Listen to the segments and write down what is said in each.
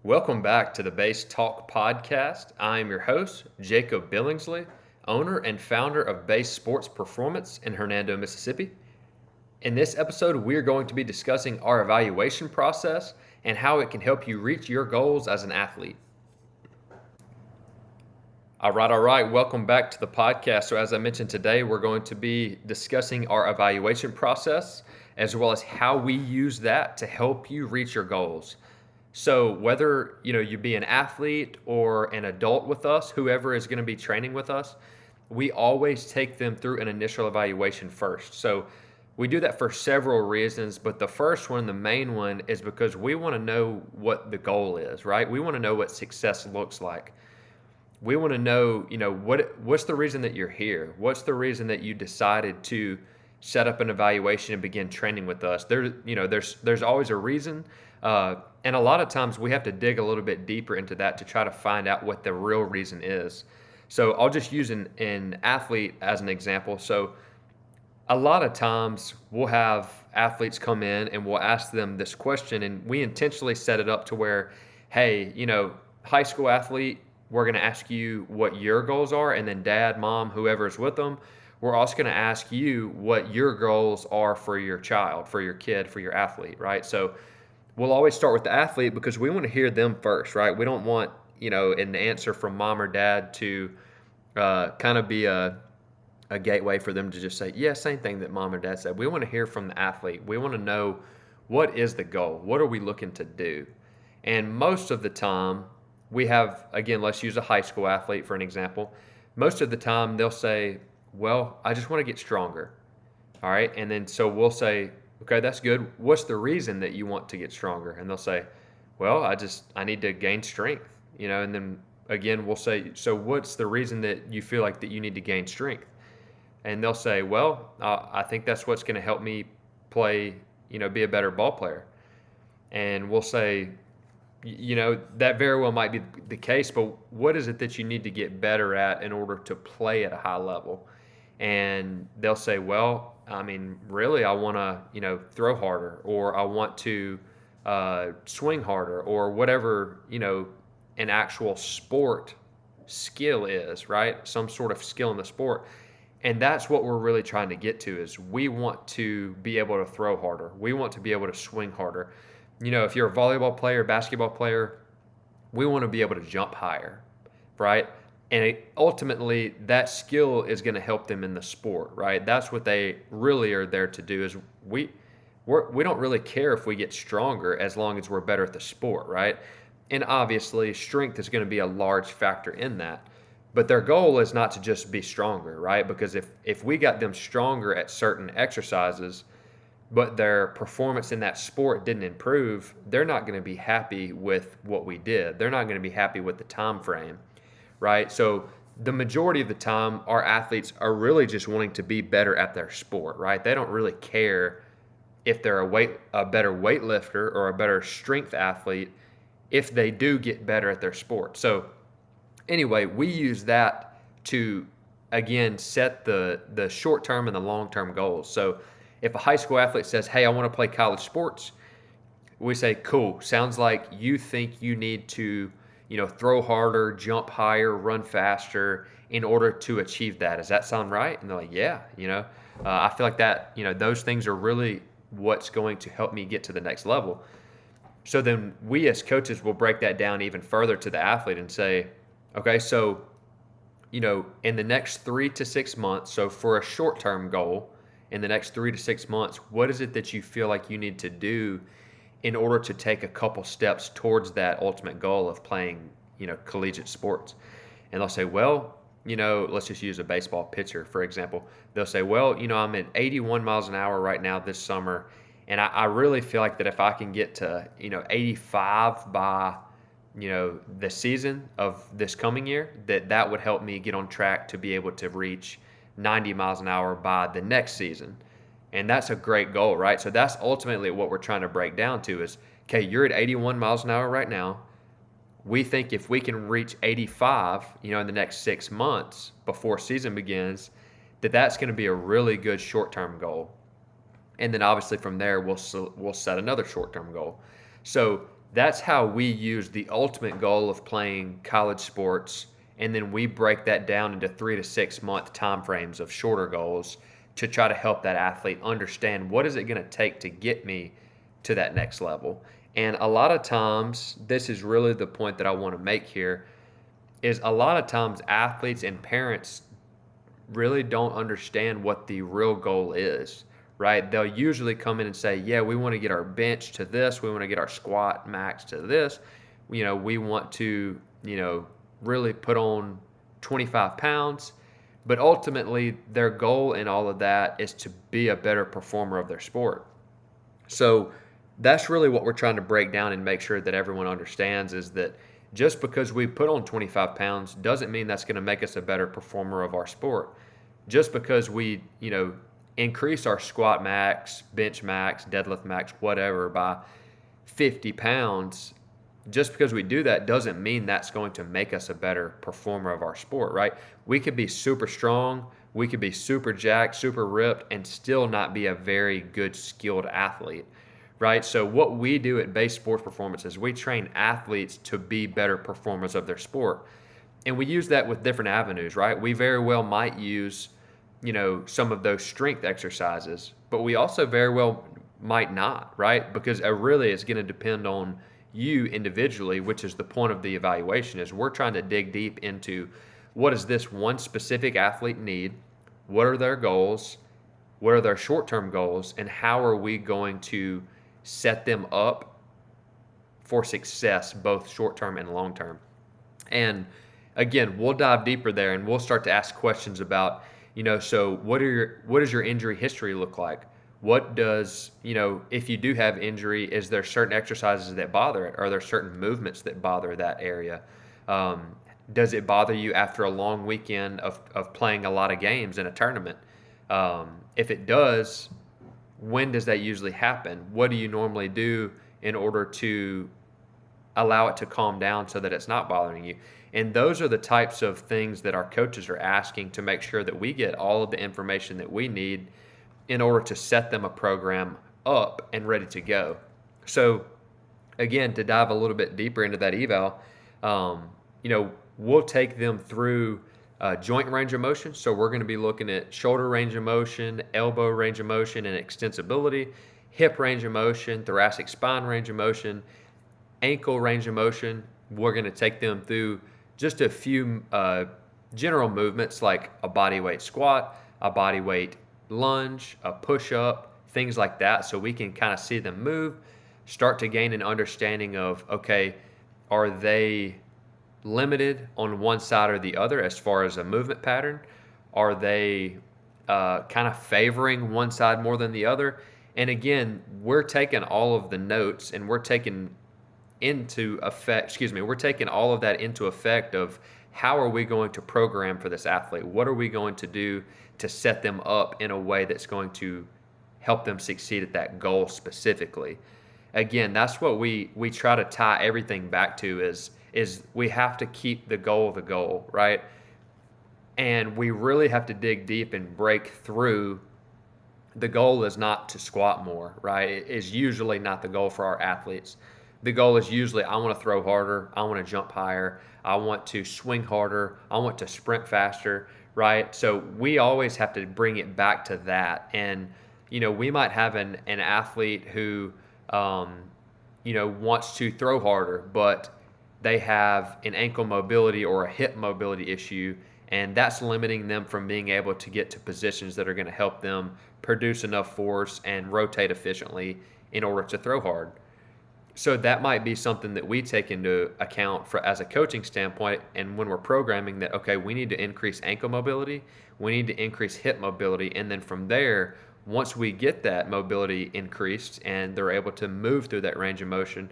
Welcome back to the Base Talk podcast. I am your host, Jacob Billingsley, owner and founder of Base Sports Performance in Hernando, Mississippi. In this episode, we are going to be discussing our evaluation process and how it can help you reach your goals as an athlete. All right. Welcome back to the podcast. So, as I mentioned today, we're going to be discussing our evaluation process as well as how we use that to help you reach your goals. So whether you be an athlete or an adult with us, whoever is going to be training with us, we always take them through an initial evaluation first. So we do that for several reasons, but the first one, the main one, is because we want to know what the goal is, right? We want to know what success looks like. We want to know, what's the reason that you're here? What's the reason that you decided to set up an evaluation and begin training with us? There's always a reason. And a lot of times we have to dig a little bit deeper into that to try to find out what the real reason is. So I'll just use an athlete as an example. So a lot of times we'll have athletes come in and we'll ask them this question, and we intentionally set it up to where, hey, high school athlete, we're going to ask you what your goals are, and then dad, mom, whoever is with them, we're also going to ask you what your goals are for your child, for your kid, for your athlete, right? So we'll always start with the athlete because we want to hear them first, right? We don't want, an answer from mom or dad to kind of be a gateway for them to just say, yeah, same thing that mom or dad said. We want to hear from the athlete. We want to know, what is the goal? What are we looking to do? And most of the time we have, again, let's use a high school athlete for an example. Most of the time they'll say, well, I just want to get stronger. All right. And then so we'll say, okay, that's good. What's the reason that you want to get stronger? And they'll say, well, I need to gain strength, and then again, we'll say, so what's the reason that you feel like that you need to gain strength? And they'll say, well, I think that's what's going to help me play, be a better ball player. And we'll say, that very well might be the case, but what is it that you need to get better at in order to play at a high level? And they'll say, well, I mean, really, I want to, throw harder, or I want to swing harder, or whatever, an actual sport skill is, right? Some sort of skill in the sport. And that's what we're really trying to get to, is we want to be able to throw harder. We want to be able to swing harder. If you're a volleyball player, basketball player, we want to be able to jump higher, right? And ultimately, that skill is going to help them in the sport, right? That's what they really are there to do. Is we don't really care if we get stronger as long as we're better at the sport, right? And obviously, strength is going to be a large factor in that. But their goal is not to just be stronger, right? Because if we got them stronger at certain exercises, but their performance in that sport didn't improve, they're not going to be happy with what we did. They're not going to be happy with the time frame. Right? So the majority of the time, our athletes are really just wanting to be better at their sport, right? They don't really care if they're a better weightlifter or a better strength athlete if they do get better at their sport. So anyway, we use that to, again, set the short-term and the long-term goals. So if a high school athlete says, hey, I want to play college sports, we say, cool, sounds like you think you need to throw harder, jump higher, run faster in order to achieve that. Does that sound right? And they're like, yeah, I feel like that, those things are really what's going to help me get to the next level. So then we as coaches will break that down even further to the athlete and say, okay, so, in the next 3 to 6 months, so for a short-term goal, in the next 3 to 6 months, what is it that you feel like you need to do in order to take a couple steps towards that ultimate goal of playing, collegiate sports? And they'll say, well, let's just use a baseball pitcher, for example. They'll say, well, I'm at 81 miles an hour right now this summer, and I really feel like that if I can get to, 85 by, the season of this coming year, that would help me get on track to be able to reach 90 miles an hour by the next season. And that's a great goal, right? So that's ultimately what we're trying to break down to is, okay, you're at 81 miles an hour right now. We think if we can reach 85, in the next 6 months before season begins, that's going to be a really good short-term goal. And then obviously from there, we'll set another short-term goal. So That's how we use the ultimate goal of playing college sports, and then we break that down into 3 to 6 month time frames of shorter goals to try to help that athlete understand what is it going to take to get me to that next level. And a lot of times, this is really the point that I want to make here, is a lot of times athletes and parents really don't understand what the real goal is, right? They'll usually come in and say, yeah, we want to get our bench to this, we want to get our squat max to this, we want to, really put on 25 pounds. But ultimately, their goal in all of that is to be a better performer of their sport. So that's really what we're trying to break down and make sure that everyone understands, is that just because we put on 25 pounds doesn't mean that's going to make us a better performer of our sport. Just because we, increase our squat max, bench max, deadlift max, whatever, by 50 pounds, just because we do that doesn't mean that's going to make us a better performer of our sport, right? We could be super strong, we could be super jacked, super ripped, and still not be a very good skilled athlete, right? So what we do at Base Sports Performance is we train athletes to be better performers of their sport. And we use that with different avenues, right? We very well might use, some of those strength exercises, but we also very well might not, right? Because really it's going to depend on you individually, which is the point of the evaluation, is we're trying to dig deep into what does this one specific athlete need, what are their goals, what are their short-term goals, and how are we going to set them up for success, both short-term and long-term. And again, we'll dive deeper there and we'll start to ask questions about, so what does your injury history look like? What does, if you do have injury, is there certain exercises that bother it? Are there certain movements that bother that area? Does it bother you after a long weekend of playing a lot of games in a tournament? If it does, when does that usually happen? What do you normally do in order to allow it to calm down so that it's not bothering you? And those are the types of things that our coaches are asking to make sure that we get all of the information that we need in order to set them a program up and ready to go. So again, to dive a little bit deeper into that eval, we'll take them through joint range of motion. So we're going to be looking at shoulder range of motion, elbow range of motion and extensibility, hip range of motion, thoracic spine range of motion, ankle range of motion. We're going to take them through just a few general movements like a body weight squat, a body weight lunge, a push-up, things like that, so we can kind of see them move, start to gain an understanding of, okay, are they limited on one side or the other as far as a movement pattern? Are they kind of favoring one side more than the other? And again, we're taking all of the notes and we're taking all of that into effect of how are we going to program for this athlete? What are we going to do to set them up in a way that's going to help them succeed at that goal specifically? Again, that's what we try to tie everything back to is we have to keep the goal, right? And we really have to dig deep and break through. The goal is not to squat more, right? It is usually not the goal for our athletes. The goal is usually, I want to throw harder, I want to jump higher, I want to swing harder, I want to sprint faster, right? So we always have to bring it back to that. And, we might have an athlete who, wants to throw harder, but they have an ankle mobility or a hip mobility issue, and that's limiting them from being able to get to positions that are going to help them produce enough force and rotate efficiently in order to throw hard. So that might be something that we take into account as a coaching standpoint, and when we're programming that, okay, we need to increase ankle mobility, we need to increase hip mobility, and then from there, once we get that mobility increased and they're able to move through that range of motion,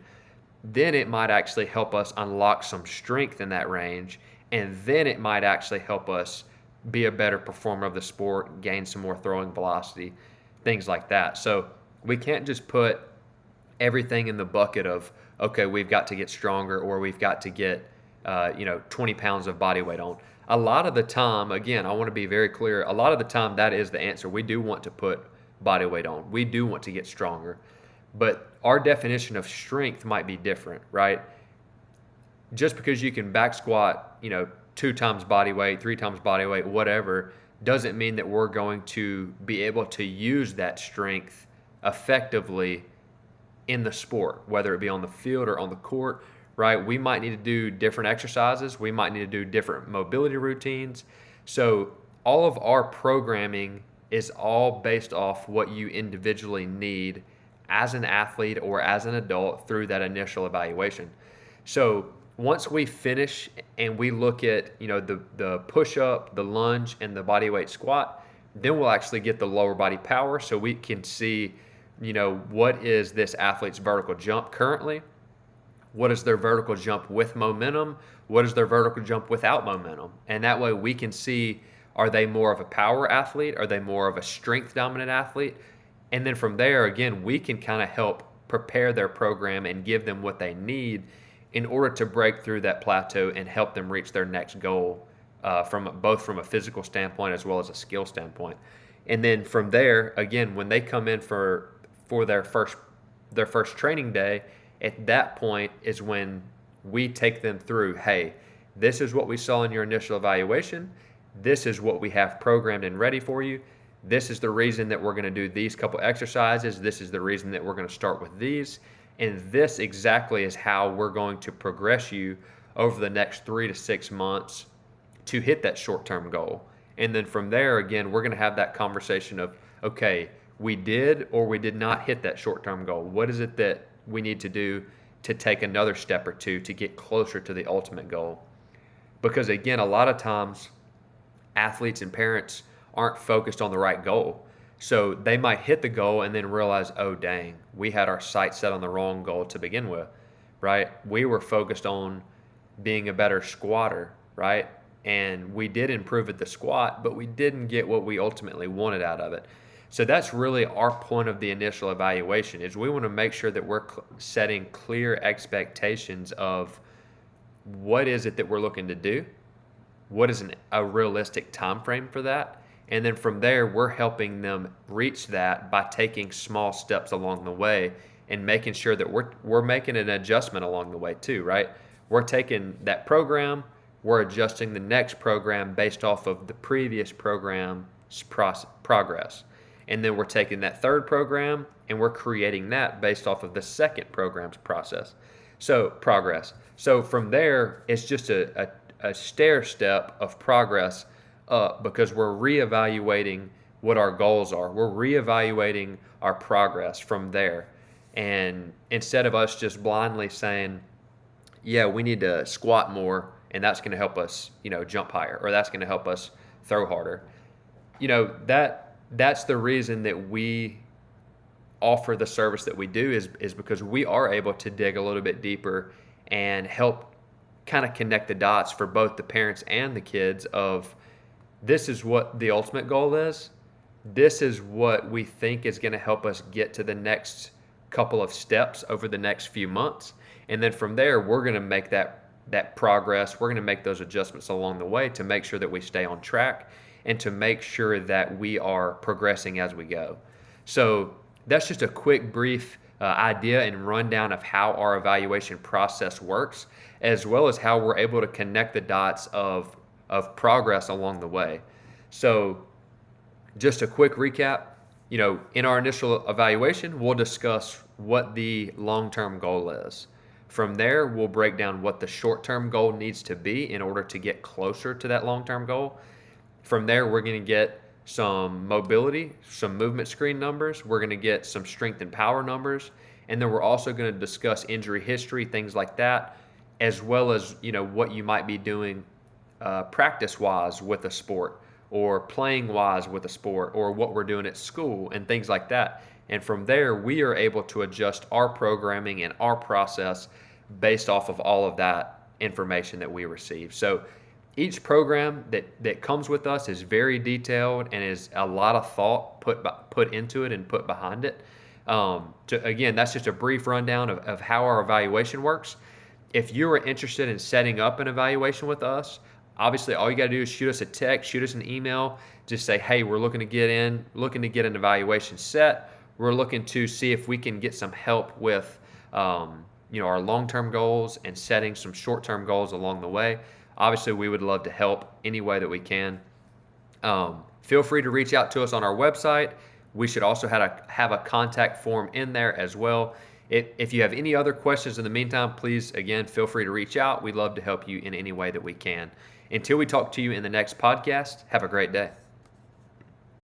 then it might actually help us unlock some strength in that range, and then it might actually help us be a better performer of the sport, gain some more throwing velocity, things like that. So we can't just put everything in the bucket of, okay, we've got to get stronger or we've got to get 20 pounds of body weight on. A lot of the time, again, I want to be very clear, a lot of the time that is the answer. We do want to put body weight on. We do want to get stronger. But our definition of strength might be different, right? Just because you can back squat, 2 times body weight, 3 times body weight, whatever, doesn't mean that we're going to be able to use that strength effectively in the sport, whether it be on the field or on the court, right? We might need to do different exercises. We might need to do different mobility routines. So all of our programming is all based off what you individually need as an athlete or as an adult through that initial evaluation. So once we finish and we look at, the push-up, the lunge, and the body weight squat, then we'll actually get the lower body power so we can see, what is this athlete's vertical jump currently? What is their vertical jump with momentum? What is their vertical jump without momentum? And that way we can see, are they more of a power athlete? Are they more of a strength dominant athlete? And then from there, again, we can kind of help prepare their program and give them what they need in order to break through that plateau and help them reach their next goal, from a physical standpoint as well as a skill standpoint. And then from there, again, when they come in for their first training day, at that point is when we take them through, hey, this is what we saw in your initial evaluation. This is what we have programmed and ready for you. This is the reason that we're going to do these couple exercises. This is the reason that we're going to start with these. And this exactly is how we're going to progress you over the next 3 to 6 months to hit that short-term goal. And then from there, again, we're going to have that conversation of, okay, we did or we did not hit that short-term goal. What is it that we need to do to take another step or two to get closer to the ultimate goal? Because again, a lot of times athletes and parents aren't focused on the right goal. So they might hit the goal and then realize, oh, dang, we had our sights set on the wrong goal to begin with, right? We were focused on being a better squatter, right? And we did improve at the squat, but we didn't get what we ultimately wanted out of it. So that's really our point of the initial evaluation, is we want to make sure that we're setting clear expectations of what is it that we're looking to do, what is a realistic time frame for that. And then from there, we're helping them reach that by taking small steps along the way and making sure that we're making an adjustment along the way too, right? We're taking that program, we're adjusting the next program based off of the previous program's progress. And then we're taking that third program and we're creating that based off of the second program's progress. So from there, it's just a stair step of progress up, because we're reevaluating what our goals are. We're reevaluating our progress from there. And instead of us just blindly saying, yeah, we need to squat more and that's going to help us, jump higher, or that's going to help us throw harder. That's the reason that we offer the service that we do is because we are able to dig a little bit deeper and help kind of connect the dots for both the parents and the kids of, this is what the ultimate goal is. This is what we think is going to help us get to the next couple of steps over the next few months. And then from there, we're going to make that progress. We're going to make those adjustments along the way to make sure that we stay on track and to make sure that we are progressing as we go. So that's just a quick, brief idea and rundown of how our evaluation process works, as well as how we're able to connect the dots of progress along the way. So just a quick recap, in our initial evaluation, we'll discuss what the long-term goal is. From there, we'll break down what the short-term goal needs to be in order to get closer to that long-term goal. From there, we're going to get some mobility, some movement screen numbers. We're going to get some strength and power numbers. And then we're also going to discuss injury history, things like that, as well as, what you might be doing practice-wise with a sport, or playing-wise with a sport, or what we're doing at school and things like that. And from there, we are able to adjust our programming and our process based off of all of that information that we receive. So each program that comes with us is very detailed and is a lot of thought put into it and put behind it. Again, that's just a brief rundown of how our evaluation works. If you are interested in setting up an evaluation with us, obviously all you got to do is shoot us a text, shoot us an email, just say, hey, we're looking to get an evaluation set. We're looking to see if we can get some help with our long-term goals and setting some short-term goals along the way. Obviously, we would love to help any way that we can. Feel free to reach out to us on our website. We should also have a contact form in there as well. If you have any other questions in the meantime, please, again, feel free to reach out. We'd love to help you in any way that we can. Until we talk to you in the next podcast, have a great day.